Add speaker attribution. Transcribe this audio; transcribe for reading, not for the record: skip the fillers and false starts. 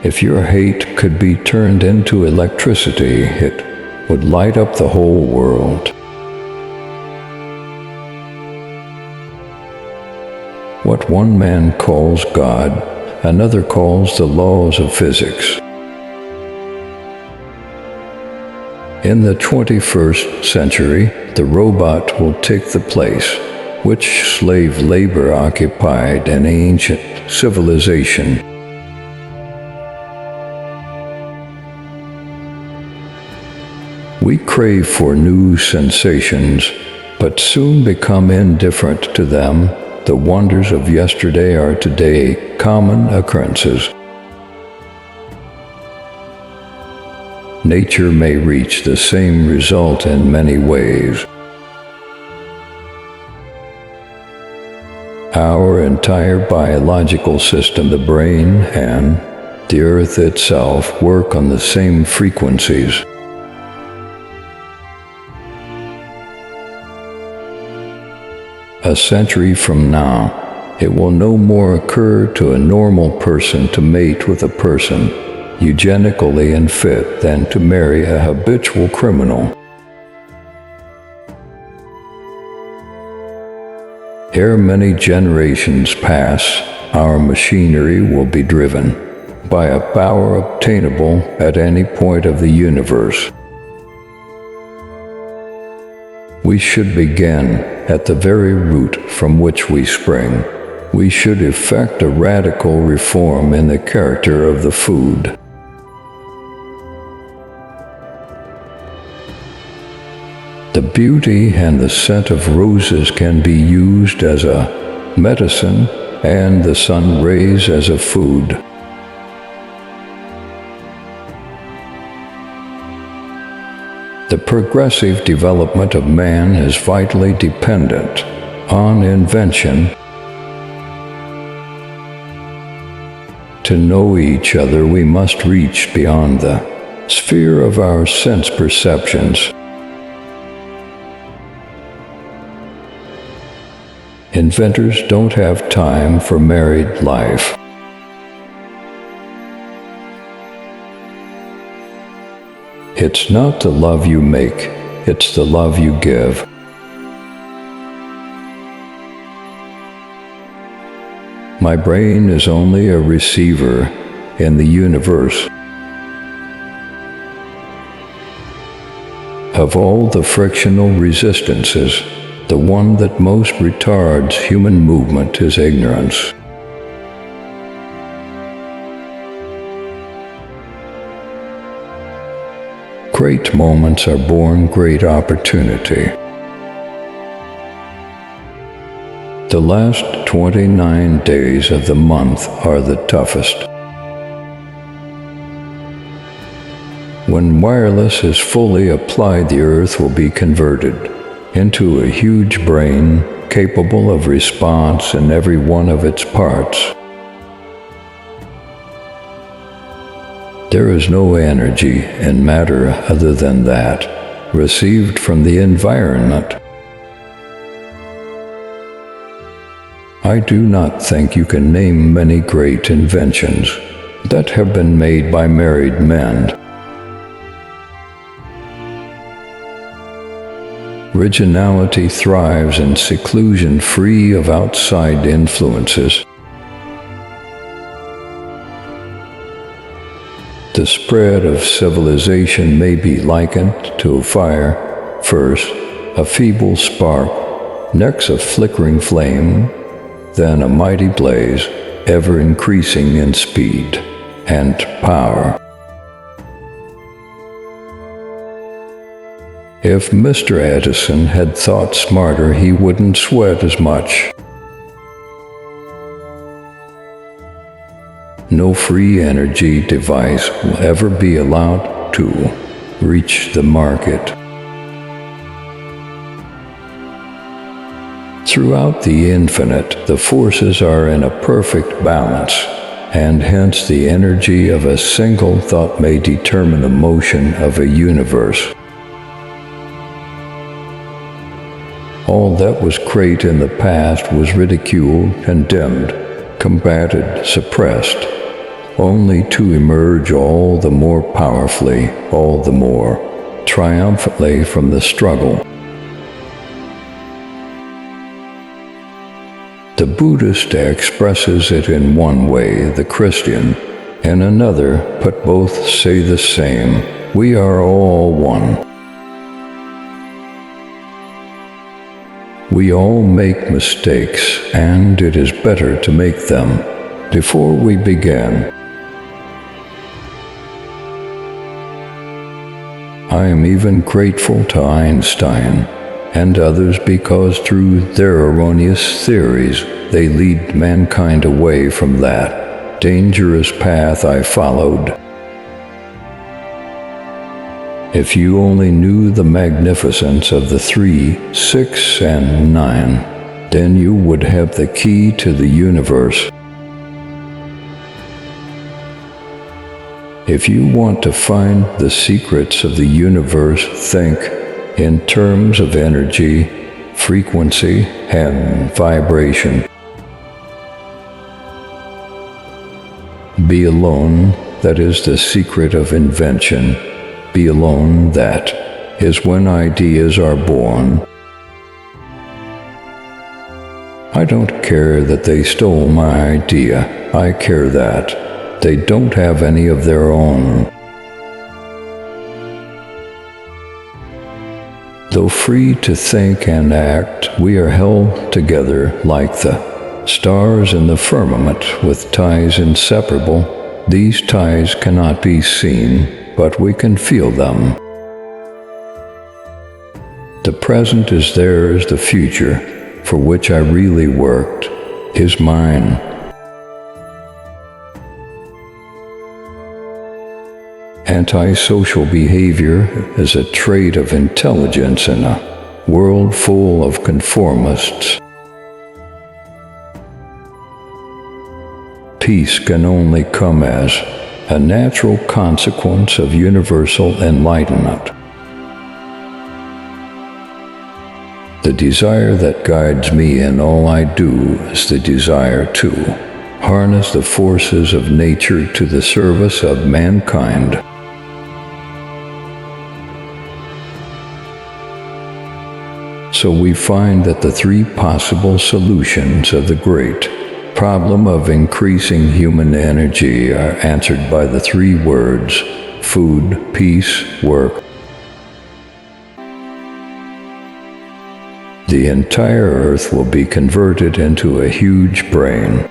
Speaker 1: If your hate could be turned into electricity, it would light up the whole world. What one man calls God, another calls the laws of physics. In the 21st century, the robot will take the place which slave labor occupied in ancient civilization. We crave for new sensations, but soon become indifferent to them. The wonders of yesterday are today common occurrences. Nature may reach the same result in many ways. Our entire biological system, the brain and the earth itself, work on the same frequencies. A century from now, it will no more occur to a normal person to mate with a person eugenically unfit than to marry a habitual criminal. Ere many generations pass, our machinery will be driven by a power obtainable at any point of the universe. We should begin at the very root from which we spring. We should effect a radical reform in the character of the food. The beauty and the scent of roses can be used as a medicine and the sun rays as a food. The progressive development of man is vitally dependent on invention. To know each other, we must reach beyond the sphere of our sense perceptions. Inventors don't have time for married life. It's not the love you make, it's the love you give. My brain is only a receiver in the universe. Of all the frictional resistances, the one that most retards human movement is ignorance. Great moments are born great opportunity. The last 29 days of the month are the toughest. When wireless is fully applied, the earth will be converted into a huge brain capable of response in every one of its parts. There is no energy in matter other than that, received from the environment. I do not think you can name many great inventions that have been made by married men. Originality thrives in seclusion, free of outside influences. The spread of civilization may be likened to a fire, first a feeble spark, next a flickering flame, then a mighty blaze, ever increasing in speed and power. If Mr. Edison had thought smarter, he wouldn't sweat as much. No free energy device will ever be allowed to reach the market. Throughout the infinite, the forces are in a perfect balance, and hence the energy of a single thought may determine the motion of a universe. All that was great in the past was ridiculed, condemned, combated, suppressed. only to emerge all the more powerfully, all the more triumphantly from the struggle. The Buddhist expresses it in one way, the Christian in another, but both say the same: we are all one. We all make mistakes, and it is better to make them before we begin. I am even grateful to Einstein and others because through their erroneous theories they lead mankind away from that dangerous path I followed. If you only knew the magnificence of the 3, 6, and 9, then you would have the key to the universe. If you want to find the secrets of the universe, think in terms of energy, frequency, and vibration. Be alone, that is the secret of invention. Be alone, that is when ideas are born. I don't care that they stole my idea. I care that they don't have any of their own. Though free to think and act, we are held together like the stars in the firmament with ties inseparable. These ties cannot be seen, but we can feel them. The present is theirs, the future, for which I really worked, is mine. Antisocial behavior is a trait of intelligence in a world full of conformists. Peace can only come as a natural consequence of universal enlightenment. The desire that guides me in all I do is the desire to harness the forces of nature to the service of mankind. So we find that the 3 possible solutions of the great problem of increasing human energy are answered by the 3 words: food, peace, work. The entire earth will be converted into a huge brain.